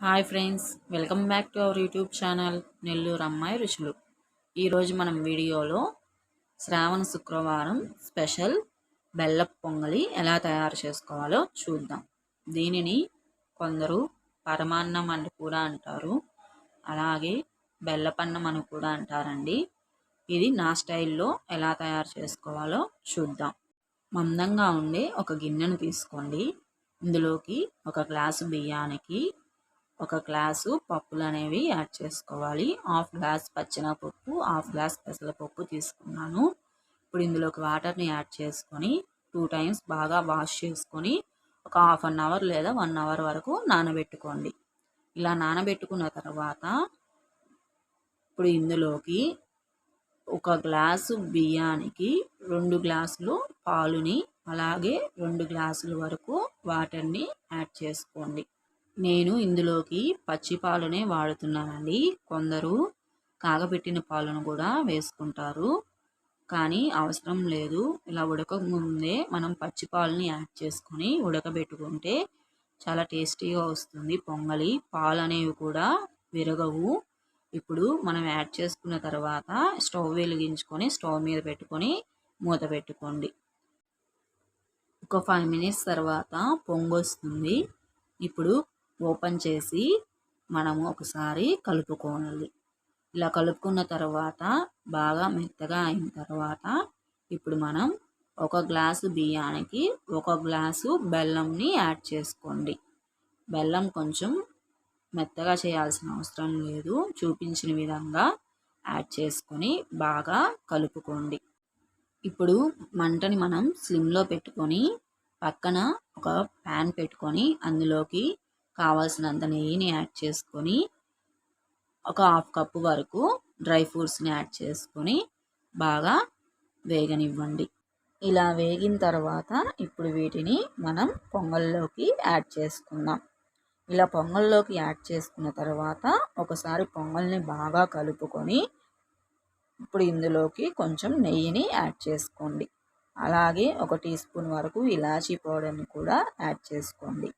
Hi friends, welcome back to our YouTube channel Nellore అమ్మాయి రుచులు. ఈరోజు మనం వీడియోలో శ్రావణ శుక్రవారం స్పెషల్ బెల్లపు పొంగలి ఎలా తయారు చేసుకోవాలో చూద్దాం. దీనిని కొందరు పరమాన్నం అని కూడా అంటారు, అలాగే బెల్లపన్నం అని కూడా అంటారండి. ఇది నా స్టైల్లో ఎలా తయారు చేసుకోవాలో చూద్దాం. మందంగా ఉండే ఒక గిన్నెను తీసుకోండి. ఇందులోకి ఒక గ్లాసు బియ్యానికి ఒక గ్లాసు పప్పులు అనేవి యాడ్ చేసుకోవాలి. హాఫ్ గ్లాస్ పచ్చెనగపప్పు, హాఫ్ గ్లాస్ పెసరపప్పు తీసుకున్నాను. ఇప్పుడు ఇందులోకి వాటర్ని యాడ్ చేసుకొని 2 టైమ్స్ బాగా వాష్ చేసుకొని ఒక హాఫ్ అన్ అవర్ లేదా 1 అవర్ వరకు నానబెట్టుకోండి. ఇలా నానబెట్టుకున్న తర్వాత ఇప్పుడు ఇందులోకి ఒక గ్లాసు బియ్యానికి 2 గ్లాసులు పాలుని అలాగే 2 గ్లాసుల వరకు వాటర్ని యాడ్ చేసుకోండి. నేను ఇందులోకి పచ్చి పాలనే వాడుతున్నానండి. కొందరు కాగబెట్టిన పాలను కూడా వేసుకుంటారు, కానీ అవసరం లేదు. ఇలా ఉడకముందే మనం పచ్చి పాలని యాడ్ చేసుకొని ఉడకబెట్టుకుంటే చాలా టేస్టీగా వస్తుంది పొంగలి. పాలు అనేవి కూడా విరగవు. ఇప్పుడు మనం యాడ్ చేసుకున్న తర్వాత స్టవ్ వెలిగించుకొని స్టవ్ మీద పెట్టుకొని మూత పెట్టుకోండి. ఒక 5 మినిట్స్ తర్వాత పొంగు వస్తుంది. ఇప్పుడు ఓపెన్ చేసి మనము ఒకసారి కలుపుకోవాలి. ఇలా కలుపుకున్న తర్వాత బాగా మెత్తగా అయిన తర్వాత ఇప్పుడు మనం ఒక గ్లాసు బియ్యానికి ఒక గ్లాసు బెల్లంని యాడ్ చేసుకోండి. బెల్లం కొంచెం మెత్తగా చేయాల్సిన అవసరం లేదు, చూపించిన విధంగా యాడ్ చేసుకొని బాగా కలుపుకోండి. ఇప్పుడు మంటని మనం స్లిమ్లో పెట్టుకొని పక్కన ఒక ప్యాన్ పెట్టుకొని అందులోకి కావాల్సినంత నెయ్యిని యాడ్ చేసుకొని ఒక హాఫ్ కప్పు వరకు డ్రై ఫ్రూట్స్ని యాడ్ చేసుకొని బాగా వేగనివ్వండి. ఇలా వేగిన తర్వాత ఇప్పుడు వీటిని మనం పొంగల్లోకి యాడ్ చేసుకుందాం. ఇలా పొంగల్లోకి యాడ్ చేసుకున్న తర్వాత ఒకసారి పొంగల్ని బాగా కలుపుకొని ఇప్పుడు ఇందులోకి కొంచెం నెయ్యిని యాడ్ చేసుకోండి. అలాగే ఒక టీ స్పూన్ వరకు ఇలాచీ పౌడర్ని కూడా యాడ్ చేసుకోండి.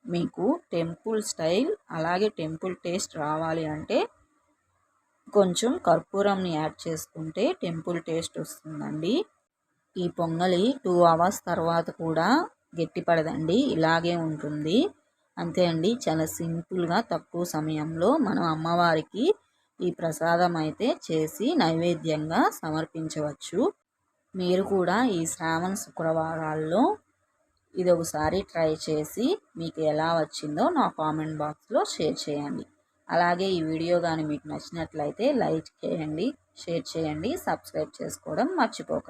మీకు టెంపుల్ స్టైల్ అలాగే టెంపుల్ టేస్ట్ రావాలి అంటే కొంచెం కర్పూరంని యాడ్ చేసుకుంటే టెంపుల్ టేస్ట్ వస్తుందండి. ఈ పొంగలి 2 అవర్స్ తర్వాత కూడా గట్టిపడదండి, ఇలాగే ఉంటుంది. అంతే అండి, చాలా సింపుల్గా తక్కువ సమయంలో మనం అమ్మవారికి ఈ ప్రసాదం అయితే చేసి నైవేద్యంగా సమర్పించవచ్చు. మీరు కూడా ఈ శ్రావణ శుక్రవారాల్లో ఇది ఒకసారి ట్రై చేసి మీకు ఎలా వచ్చిందో నా కామెంట్ బాక్స్లో షేర్ చేయండి. అలాగే ఈ వీడియో కానీ మీకు నచ్చినట్లయితే లైక్ చేయండి, షేర్ చేయండి, సబ్స్క్రైబ్ చేసుకోవడం మర్చిపోకండి.